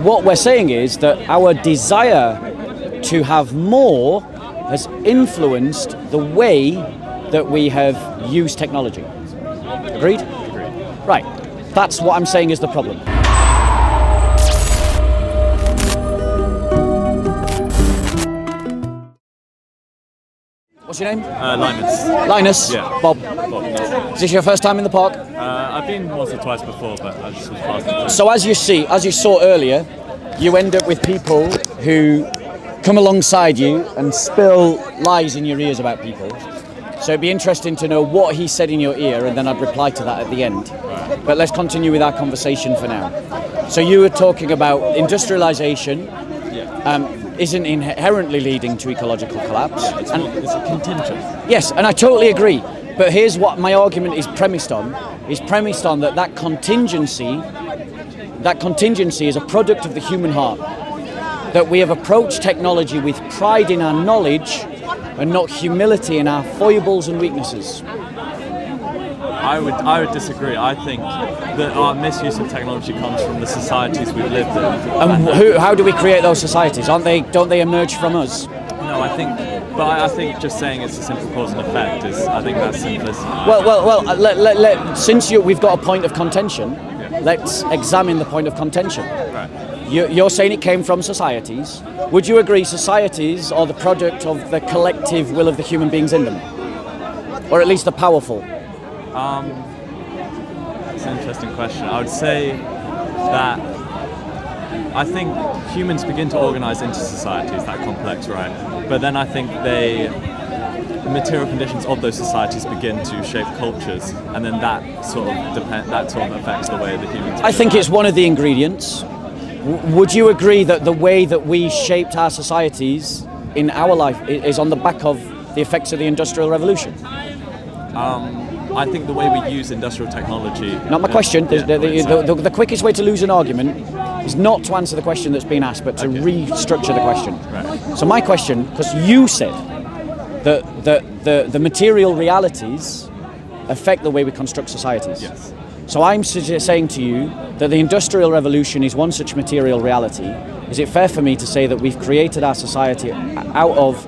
what we're saying is that our desire to have more has influenced the way that we have used technology. Agreed? Agreed. Right. That's what I'm saying is the problem. What's your name? Linus. Linus? Yeah. Bob. Is this your first time in the park? I've been once or twice before, but I just was passing. So as you saw earlier, you end up with people who come alongside you and spill lies in your ears about people. So it'd be interesting to know what he said in your ear, and then I'd reply to that at the end. Right. But let's continue with our conversation for now. So you were talking about industrialization. Isn't inherently leading to ecological collapse. It's a contingent. Yes, and I totally agree. But here's what my argument is premised on. Is premised on that contingency is a product of the human heart. That we have approached technology with pride in our knowledge and not humility in our foibles and weaknesses. I would disagree. I think that our misuse of technology comes from the societies we've lived in. And how do we create those societies? Don't they emerge from us? No, I think just saying it's a simple cause and effect is, I think that's simplicity. Well. Since we've got a point of contention, let's examine the point of contention. Right. You're saying it came from societies. Would you agree societies are the product of the collective will of the human beings in them, or at least the powerful? It's an interesting question. I would say that I think humans begin to organize into societies that complex, right? But then I think the material conditions of those societies begin to shape cultures, and then that sort of affects the way the humans. I think it's one of the ingredients. Would you agree that the way that we shaped our societies in our life is on the back of the effects of the Industrial Revolution? I think the way we use industrial technology... Not my question. The quickest way to lose an argument is not to answer the question that's been asked, but to restructure the question. Right. So my question, because you said that the material realities affect the way we construct societies. Yes. So I'm saying to you that the Industrial Revolution is one such material reality. Is it fair for me to say that we've created our society out of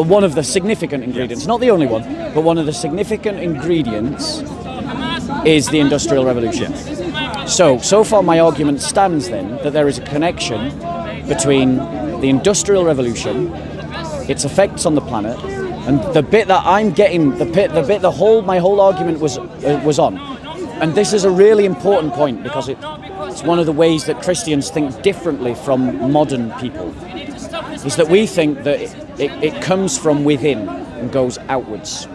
one of the significant ingredients, not the only one, but one of the significant ingredients is the Industrial Revolution? Yes. So far my argument stands then that there is a connection between the Industrial Revolution, its effects on the planet, and the bit that I'm getting, my whole argument was on. And this is a really important point because it's one of the ways that Christians think differently from modern people, is that we think that it comes from within and goes outwards.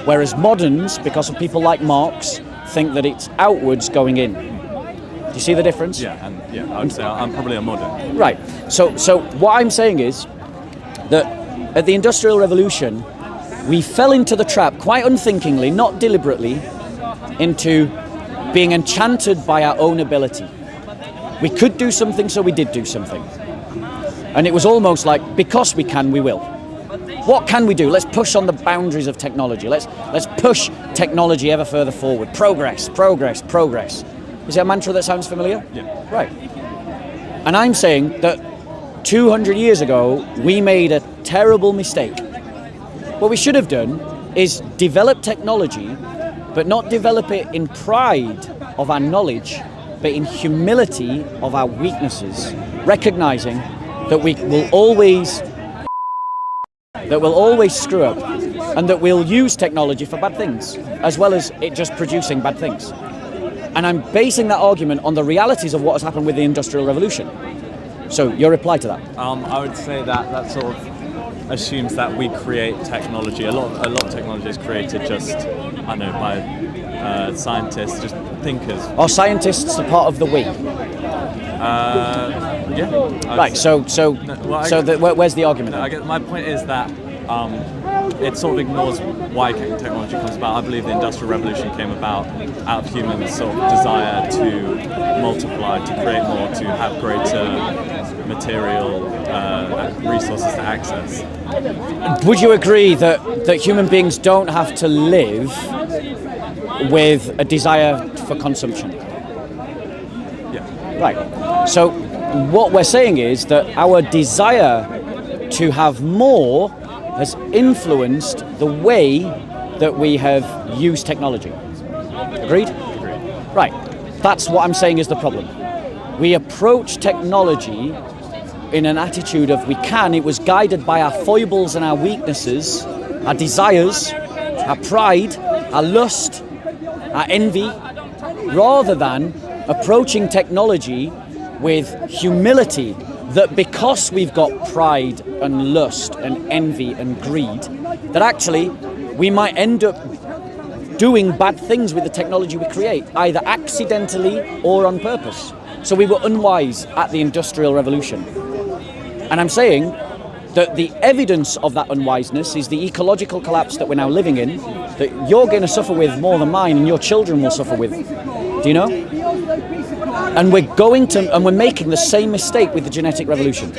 Whereas moderns, because of people like Marx, think that it's outwards going in. Do you see the difference? Yeah, I would say I'm probably a modern. Right. So what I'm saying is that at the Industrial Revolution, we fell into the trap, quite unthinkingly, not deliberately, into being enchanted by our own ability. We could do something, so we did do something. And it was almost like, because we can, we will. What can we do? Let's push on the boundaries of technology. Let's push technology ever further forward. Progress, progress, progress. Is it a mantra that sounds familiar? Yeah. Right. And I'm saying that 200 years ago, we made a terrible mistake. What we should have done is develop technology, but not develop it in pride of our knowledge, but in humility of our weaknesses, recognizing that we will always screw up, and that we'll use technology for bad things, as well as it just producing bad things. And I'm basing that argument on the realities of what has happened with the Industrial Revolution. So your reply to that? I would say that sort of assumes that we create technology. A lot of technology is created just, I know, by scientists, just thinkers. Are scientists a part of the we? Yeah. Right. Where's the argument? I guess my point is that it sort of ignores why technology comes about. I believe the Industrial Revolution came about out of humans' sort of desire to multiply, to create more, to have greater material resources to access. Would you agree that human beings don't have to live with a desire for consumption? Yeah. Right. So what we're saying is that our desire to have more has influenced the way that we have used technology. Agreed? Agreed. Right. That's what I'm saying is the problem. We approach technology in an attitude of we can. It was guided by our foibles and our weaknesses, our desires, our pride, our lust, our envy, rather than approaching technology with humility, that because we've got pride and lust and envy and greed, that actually we might end up doing bad things with the technology we create, either accidentally or on purpose. So we were unwise at the Industrial Revolution. And I'm saying that the evidence of that unwiseness is the ecological collapse that we're now living in, that you're going to suffer with more than mine and your children will suffer with. Do you know? And we're making the same mistake with the genetic revolution.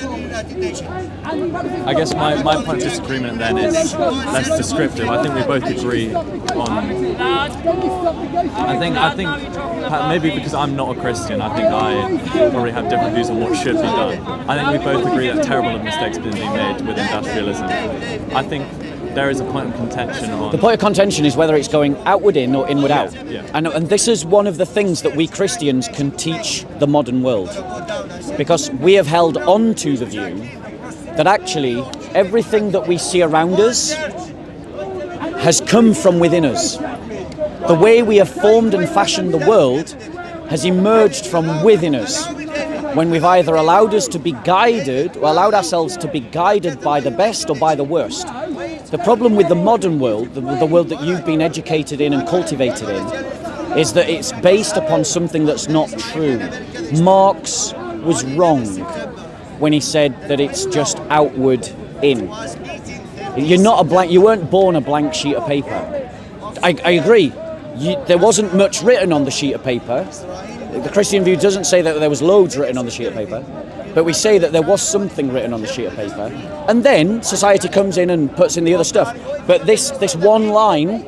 I guess my point of disagreement then is less descriptive. I think we both agree on. I think maybe because I'm not a Christian, I think I probably have different views on what should be done. I think we both agree that terrible mistakes have been made with industrialism. I think there is a point of contention on. The point of contention is whether it's going outward in or inward out. Yeah. And this is one of the things that we Christians can teach the modern world, because we have held on to the view that actually everything that we see around us has come from within us. The way we have formed and fashioned the world has emerged from within us, when we've either allowed us to be guided or allowed ourselves to be guided by the best or by the worst. The problem with the modern world, the world that you've been educated in and cultivated in, is that it's based upon something that's not true. Marx was wrong when he said that it's just outward in. You're not a blank. You weren't born a blank sheet of paper. I agree. There wasn't much written on the sheet of paper. The Christian view doesn't say that there was loads written on the sheet of paper, but we say that there was something written on the sheet of paper, and then society comes in and puts in the other stuff. But this one line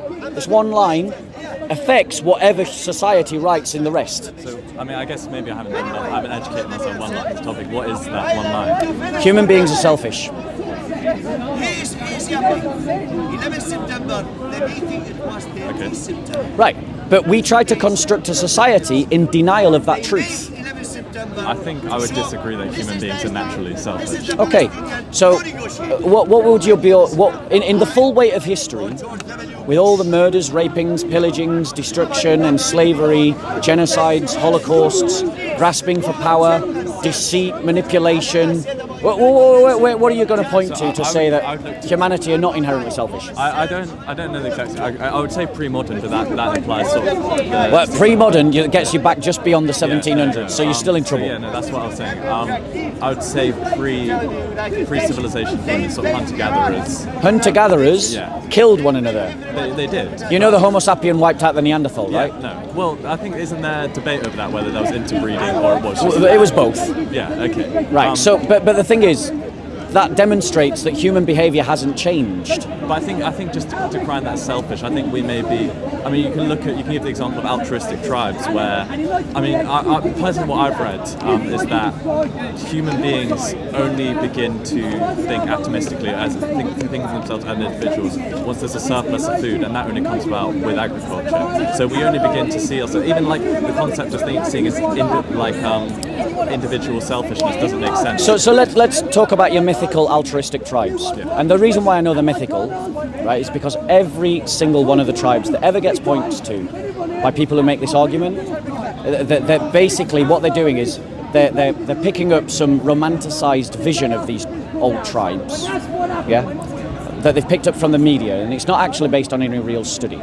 affects whatever society writes in the rest. So, I mean, I guess maybe I haven't educated myself on this topic. What is that one line? Human beings are selfish. 11 September, the meeting, it was 13 September. Right, but we try to construct a society in denial of that truth. I think I would disagree that human beings are naturally selfish. Okay, so what would your be in the full weight of history, with all the murders, rapings, pillagings, destruction and slavery, genocides, holocausts, grasping for power, deceit, manipulation, what are you going to point to say that humanity are not inherently selfish? I don't know the exact. I would say pre-modern, but that implies sort of. Well, pre-modern gets you back just beyond the 1700s, so you're still in trouble. Yeah, no, that's what I was saying. I would say pre-civilization, from sort of hunter-gatherers. Hunter-gatherers killed one another. They did. You know the Homo sapien wiped out the Neanderthal, right? No. Well, I think isn't there debate over that, whether that was interbreeding or it was just... Well, it was both. Yeah, okay. Right, but the thing is, that demonstrates that human behaviour hasn't changed. But I think just to decry that selfish, I think we may be. I mean, you can give the example of altruistic tribes, where, I mean, personally, what I've read is that human beings only begin to think atomistically, as think of themselves as individuals, once there's a surplus of food, and that only comes about with agriculture. So we only begin to see ourselves, even like the concept of seeing as individual selfishness doesn't make sense. So let's talk about your mythical altruistic tribes. Yeah. And the reason why I know they're mythical, right, is because every single one of the tribes that ever gets pointed to by people who make this argument, they're basically, what they're doing is they're picking up some romanticized vision of these old tribes, that they've picked up from the media, and it's not actually based on any real study.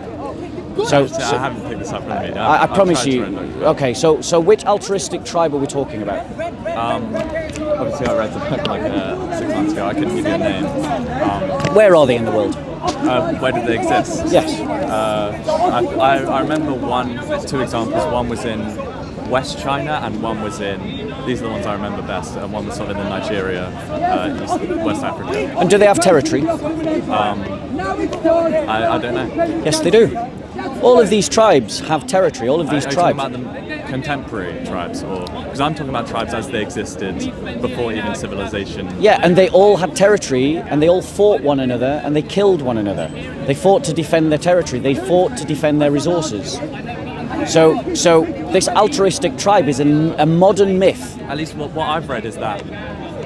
So I haven't picked this up from the media. I promise you. Okay, so which altruistic tribe are we talking about? Obviously, I read the book like 6 months ago. I couldn't give you a name. Where are they in the world? Where do they exist? Yes. I remember two examples. One was in West China, and one was in. These are the ones I remember best. And one was sort of in Nigeria, West Africa. And do they have territory? I don't know. Yes, they do. All of these tribes have territory. All of these tribes. Are you talking about them contemporary tribes, or because I'm talking about tribes as they existed before even civilization. Yeah, and they all had territory, and they all fought one another, and they killed one another. They fought to defend their territory. They fought to defend their resources. So this altruistic tribe is a modern myth. At least what I've read is that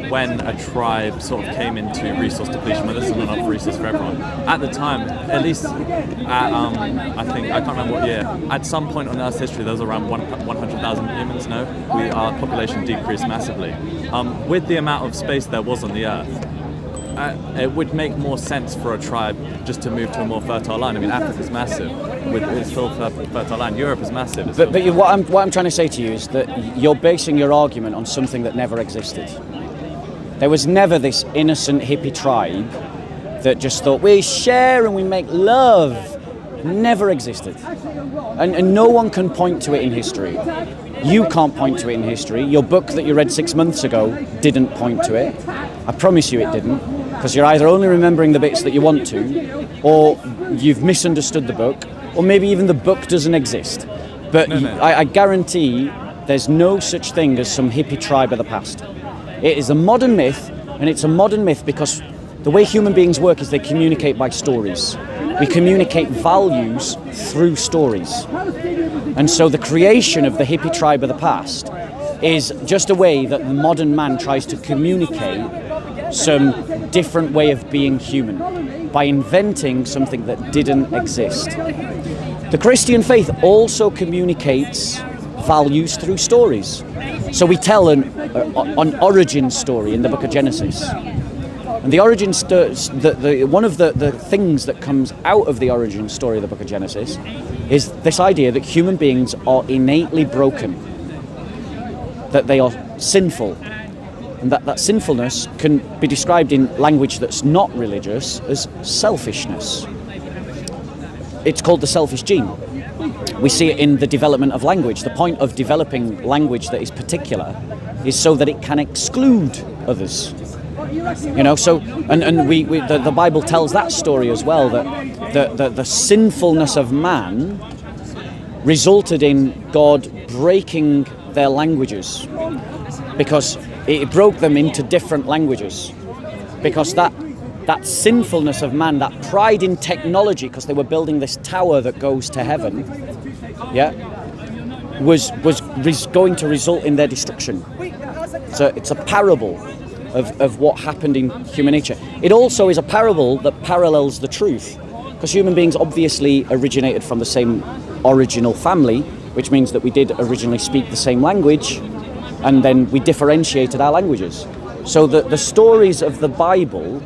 when a tribe sort of came into resource depletion, where there's not enough resource for everyone, at the time, at least at, I can't remember what year, at some point on Earth's history, there was around 100,000 humans, no? Our population decreased massively. With the amount of space there was on the Earth, it would make more sense for a tribe just to move to a more fertile land. I mean, Africa's massive, it's still fertile land. Europe is massive. But what I'm trying to say to you is that you're basing your argument on something that never existed. There was never this innocent hippie tribe that just thought, we share and we make love. Never existed. And no one can point to it in history. You can't point to it in history. Your book that you read 6 months ago didn't point to it. I promise you it didn't. Because you're either only remembering the bits that you want to, or you've misunderstood the book, or maybe even the book doesn't exist. But No. I guarantee there's no such thing as some hippie tribe of the past. It is a modern myth, and it's a modern myth because the way human beings work is they communicate by stories. We communicate values through stories. And so the creation of the hippie tribe of the past is just a way that the modern man tries to communicate some different way of being human by inventing something that didn't exist. The Christian faith also communicates values through stories. So we tell an origin story in the book of Genesis. And the origin one of the things that comes out of the origin story of the book of Genesis is this idea that human beings are innately broken, that they are sinful, and that sinfulness can be described in language that's not religious as selfishness. It's called the selfish gene. We see it in the development of language. The point of developing language that is particular is so that it can exclude others. So the Bible tells that story as well, that the sinfulness of man resulted in God breaking their languages, because it broke them into different languages, because that sinfulness of man, that pride in technology, because they were building this tower that goes to heaven, was going to result in their destruction. So it's a parable of what happened in human nature. It also is a parable that parallels the truth, because human beings obviously originated from the same original family, which means that we did originally speak the same language, and then we differentiated our languages. So the stories of the Bible,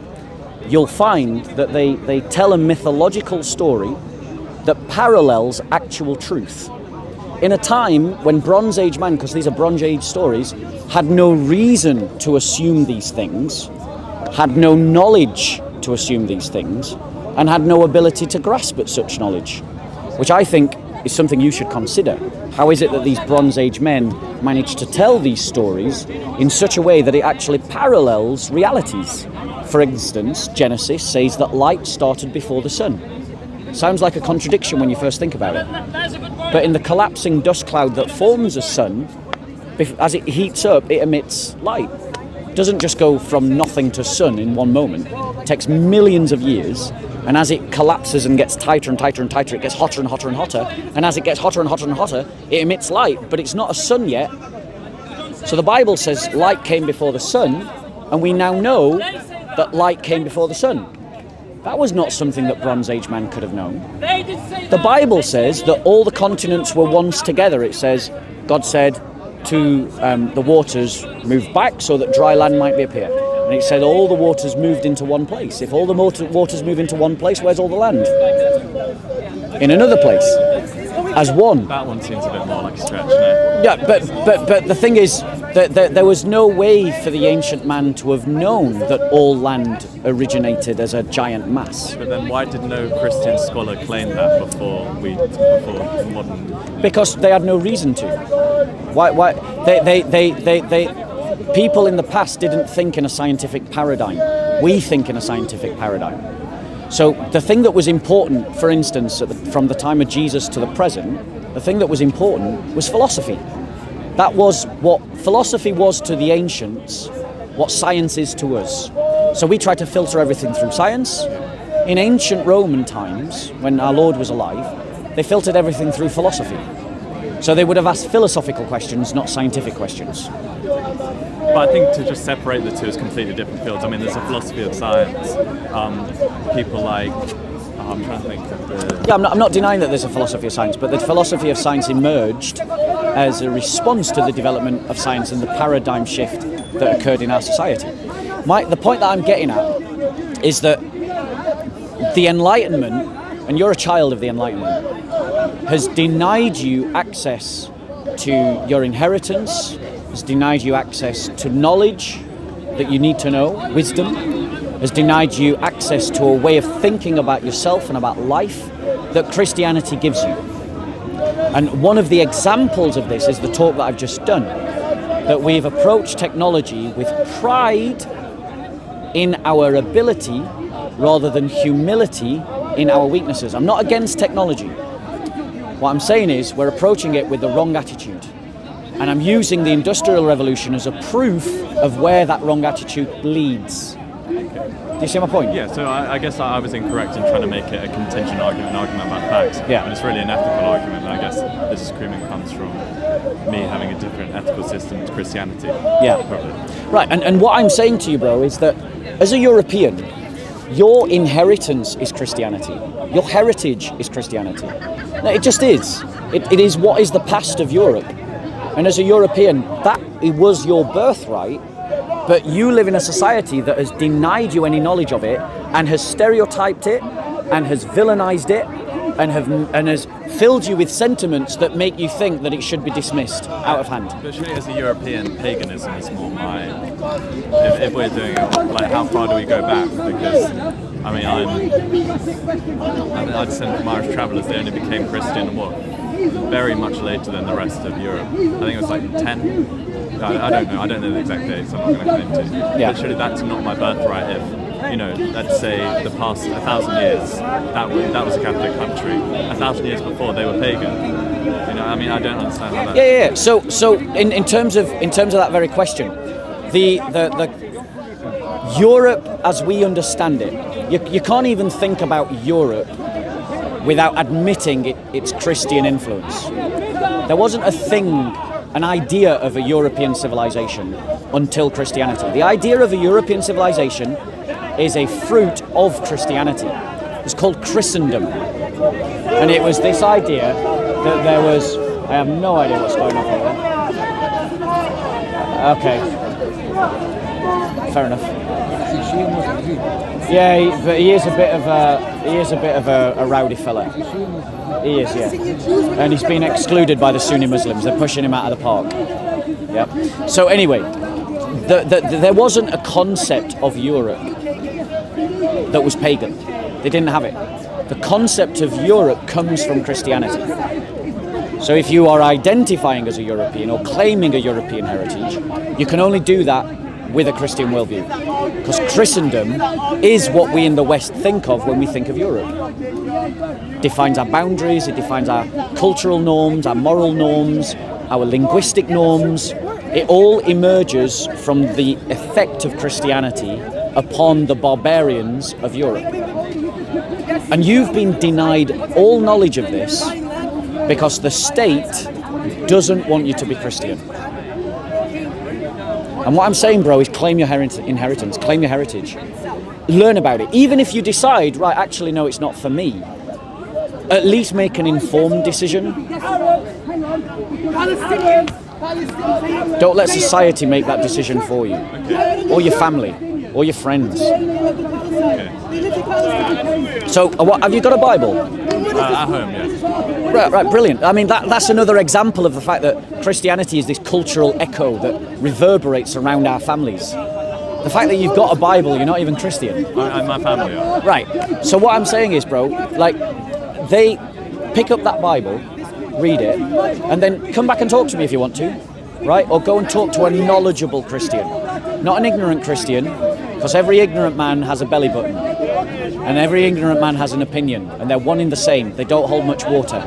you'll find that they tell a mythological story that parallels actual truth. In a time when Bronze Age man, because these are Bronze Age stories, had no reason to assume these things, had no knowledge to assume these things, and had no ability to grasp at such knowledge, which I think is something you should consider. How is it that these Bronze Age men managed to tell these stories in such a way that it actually parallels realities? For instance, Genesis says that light started before the sun. Sounds like a contradiction when you first think about it. But in the collapsing dust cloud that forms a sun, as it heats up, it emits light. It doesn't just go from nothing to sun in one moment. It takes millions of years. And as it collapses and gets tighter and tighter and tighter, it gets hotter and hotter and hotter. And as it gets hotter and hotter and hotter, it emits light, but it's not a sun yet. So the Bible says light came before the sun, and we now know that light came before the sun. That was not something that Bronze Age man could have known. The Bible says that all the continents were once together. It says, God said to the waters, move back so that dry land might appear. And it said all the waters moved into one place. If all the waters move into one place, where's all the land? In another place, as one. That one seems a bit more like a stretch, no? Yeah, but the thing is that there was no way for the ancient man to have known that all land originated as a giant mass. But then why did no Christian scholar claim that before modern? Because they had no reason to. Why? People in the past didn't think in a scientific paradigm. We think in a scientific paradigm. So the thing that was important, for instance, from the time of Jesus to the present, the thing that was important was philosophy. That was what philosophy was to the ancients, what science is to us. So we try to filter everything through science. In ancient Roman times, when our Lord was alive, they filtered everything through philosophy. So they would have asked philosophical questions, not scientific questions. But I think to just separate the two is completely different fields. I mean, there's a philosophy of science. People like, I'm trying to think of the... Yeah, I'm not denying that there's a philosophy of science, but the philosophy of science emerged as a response to the development of science and the paradigm shift that occurred in our society. The point that I'm getting at is that the Enlightenment, and you're a child of the Enlightenment, has denied you access to your inheritance, has denied you access to knowledge that you need to know, wisdom, has denied you access to a way of thinking about yourself and about life that Christianity gives you. And one of the examples of this is the talk that I've just done, that we've approached technology with pride in our ability rather than humility in our weaknesses. I'm not against technology. What I'm saying is we're approaching it with the wrong attitude. And I'm using the Industrial Revolution as a proof of where that wrong attitude leads. Do you see my point? Yeah, so I guess I was incorrect in trying to make it a contingent argument, an argument about facts. Yeah. And it's really an ethical argument, and I guess the disagreement comes from me having a different ethical system to Christianity. Yeah. Probably. Right, and what I'm saying to you, bro, is that as a European, your inheritance is Christianity. Your heritage is Christianity. No, it just is. It is what is the past of Europe. And as a European, that it was your birthright, but you live in a society that has denied you any knowledge of it and has stereotyped it and has villainized it and has filled you with sentiments that make you think that it should be dismissed out of hand. But surely as a European, paganism is more my... If we're doing it, like how far do we go back? Because, I mean, I descend from Irish travellers, they only became Christian, very much later than the rest of Europe. I think it was like 10... I don't know the exact dates, I'm not going to claim to. Yeah. But surely that's not my birthright if, let's say the past 1,000 years, that was a Catholic country. 1,000 years before they were pagan. I mean, I don't understand how that... Yeah. So in terms of that very question, the Europe as we understand it, you can't even think about Europe without admitting its Christian influence. There wasn't an idea of a European civilization until Christianity. The idea of a European civilization is a fruit of Christianity. It's called Christendom. And it was this idea that there was... I have no idea what's going on here. Okay. Fair enough. Yeah, but he is a bit of a rowdy fella. He is, yeah. And he's been excluded by the Sunni Muslims. They're pushing him out of the park. Yeah. So anyway, there wasn't a concept of Europe that was pagan. They didn't have it. The concept of Europe comes from Christianity. So if you are identifying as a European or claiming a European heritage, you can only do that with a Christian worldview. Because Christendom is what we in the West think of when we think of Europe. It defines our boundaries, it defines our cultural norms, our moral norms, our linguistic norms. It all emerges from the effect of Christianity upon the barbarians of Europe. And you've been denied all knowledge of this because the state doesn't want you to be Christian. And what I'm saying, bro, is claim your inheritance, claim your heritage. Learn about it. Even if you decide, right, actually, no, it's not for me, at least make an informed decision. Don't let society make that decision for you. Okay. Or your family, or your friends. Okay. So, have you got a Bible? At home, yeah. Right, brilliant. I mean, that's another example of the fact that Christianity is this cultural echo that reverberates around our families. The fact that you've got a Bible, you're not even Christian. My family are. Right. So what I'm saying is, bro, like, they pick up that Bible, read it, and then come back and talk to me if you want to, right? Or go and talk to a knowledgeable Christian, not an ignorant Christian, because every ignorant man has a belly button. And every ignorant man has an opinion, and they're one in the same. They don't hold much water.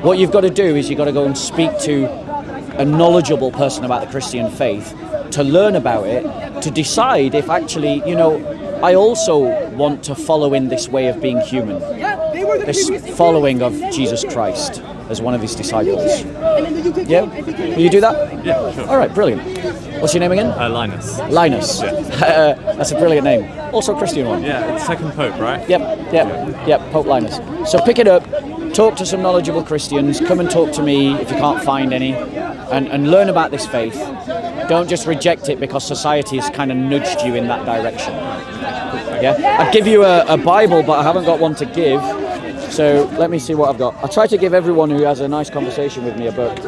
What you've got to do is you've got to go and speak to a knowledgeable person about the Christian faith, to learn about it, to decide if actually, I also want to follow in this way of being human, this following of Jesus Christ as one of his disciples. Yeah? Will you do that? Yeah, sure. All right, brilliant. What's your name again? Linus. Linus. Yeah. That's a brilliant name. Also a Christian one. Yeah, it's second Pope, right? Yep, Pope Linus. So pick it up, talk to some knowledgeable Christians, come and talk to me if you can't find any, and learn about this faith. Don't just reject it because society has kind of nudged you in that direction. Yeah? I'd give you a Bible, but I haven't got one to give. So let me see what I've got. I try to give everyone who has a nice conversation with me a book.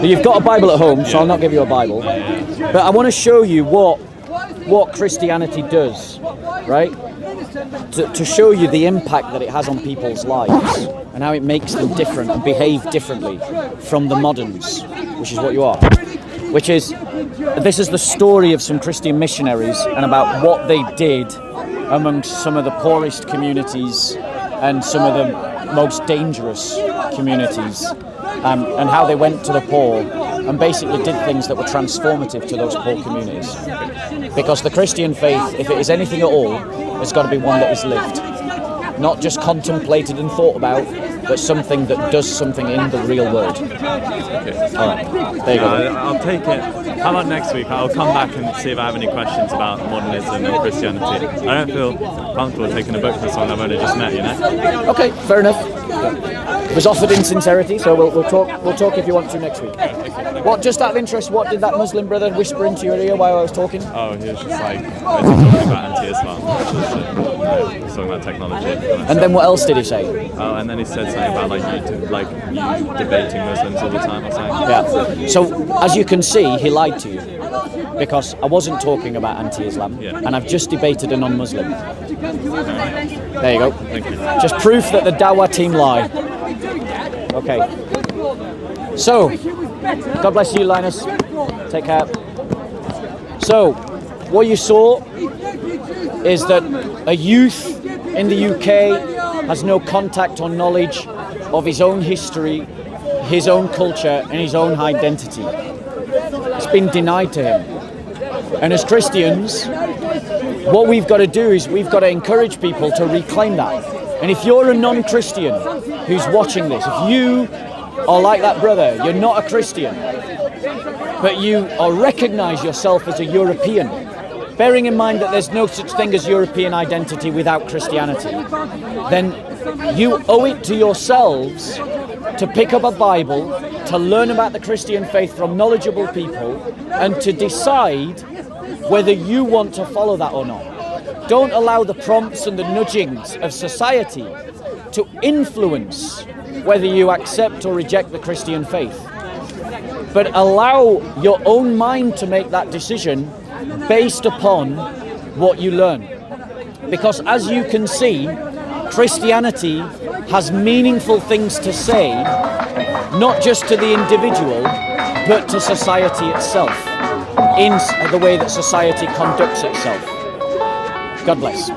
You've got a Bible at home, so I'll not give you a Bible. But I want to show you what Christianity does, right? To show you the impact that it has on people's lives and how it makes them different and behave differently from the moderns, which is what you are. This is the story of some Christian missionaries and about what they did amongst some of the poorest communities and some of the most dangerous communities, and how they went to the poor and basically did things that were transformative to those poor communities. Because the Christian faith, if it is anything at all, has got to be one that is lived. Not just contemplated and thought about, but something that does something in the real world. Okay. All right, there you go. I'll take it. How about next week? I'll come back and see if I have any questions about modernism and Christianity. I don't feel comfortable taking a book for someone I've only just met, Okay, fair enough. It was offered in sincerity, so we'll talk if you want to next week. What, just out of interest, what did that Muslim brother whisper into your ear while I was talking? Oh, he was just like, talking about anti-Islam, he was talking about technology. And then what else did he say? Oh, and then he said something about you debating Muslims all the time or something. Yeah. So as you can see, he lied to you because I wasn't talking about anti-Islam, and I've just debated a non-Muslim. There you go. Thank you. Just proof that the Dawah team lie. Okay. So, God bless you, Linus. Take care. So, what you saw is that a youth in the UK has no contact or knowledge of his own history, his own culture, and his own identity. It's been denied to him. And as Christians, what we've got to do is we've got to encourage people to reclaim that. And if you're a non-Christian who's watching this, if you are like that brother, you're not a Christian, but you recognize yourself as a European, bearing in mind that there's no such thing as European identity without Christianity, then you owe it to yourselves to pick up a Bible, to learn about the Christian faith from knowledgeable people, and to decide whether you want to follow that or not. Don't allow the prompts and the nudgings of society to influence whether you accept or reject the Christian faith. But allow your own mind to make that decision based upon what you learn. Because as you can see, Christianity has meaningful things to say, not just to the individual, but to society itself, in the way that society conducts itself. God bless.